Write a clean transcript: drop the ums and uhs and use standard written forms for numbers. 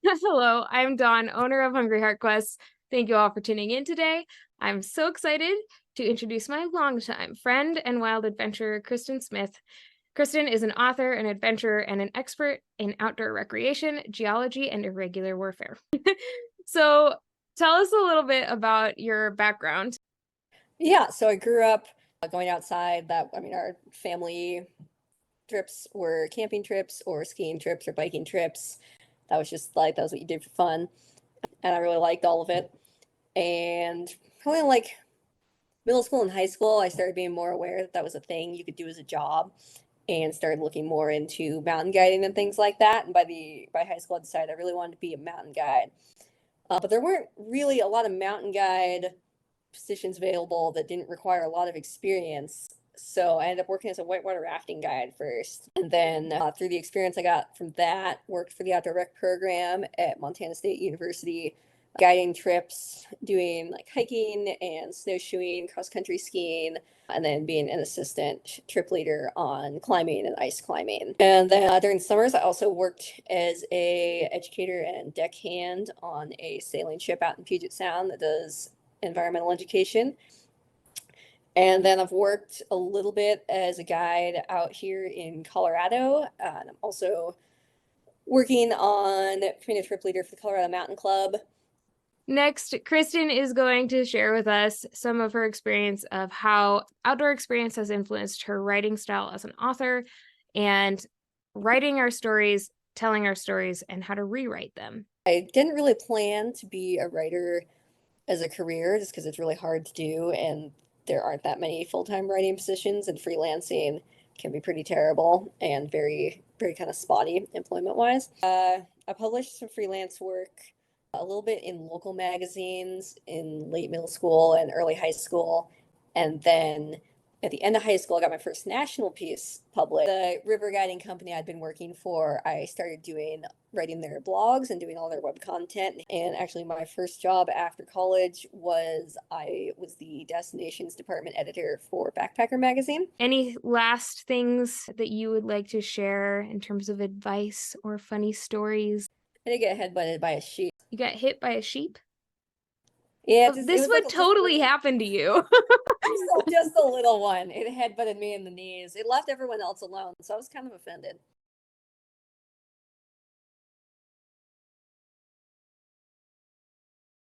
Hello, I'm Dawn, owner of Hungry Heart Quests. Thank you all for tuning in today. I'm so excited to introduce my longtime friend and wild adventurer, Kristin Smith. Kristin is an author, an adventurer, and an expert in outdoor recreation, geology, and irregular warfare. So tell us a little bit about your background. Yeah, so I grew up going outside. Our family trips were camping trips or skiing trips or biking trips. That was what you did for fun. And I really liked all of it. And probably in like middle school and high school, I started being more aware that that was a thing you could do as a job and started looking more into mountain guiding and things like that. And by high school, I decided I really wanted to be a mountain guide. But there weren't really a lot of mountain guide positions available that didn't require a lot of experience. So I ended up working as a whitewater rafting guide first. And then through the experience I got from that, worked for the outdoor rec program at Montana State University, guiding trips, doing like hiking and snowshoeing, cross country skiing, and then being an assistant trip leader on climbing and ice climbing. And then during summers, I also worked as a educator and deckhand on a sailing ship out in Puget Sound that does environmental education. And then I've worked a little bit as a guide out here in Colorado. And I'm also working on being a trip leader for the Colorado Mountain Club. Next, Kristin is going to share with us some of her experience of how outdoor experience has influenced her writing style as an author and writing our stories, telling our stories, and how to rewrite them. I didn't really plan to be a writer as a career just because it's really hard to do and there aren't that many full-time writing positions, and freelancing can be pretty terrible and very, very kind of spotty employment wise. I published some freelance work a little bit in local magazines in late middle school and early high school. And then at the end of high school, I got my first national piece published. The river guiding company I'd been working for, I started writing their blogs and doing all their web content. And actually, my first job after college was I was the destinations department editor for Backpacker magazine. Any last things that you would like to share in terms of advice or funny stories? I did get headbutted by a sheep. You got hit by a sheep? Yeah, Oh, this would totally happen to you. just a little one. It headbutted me in the knees. It left everyone else alone, so I was kind of offended.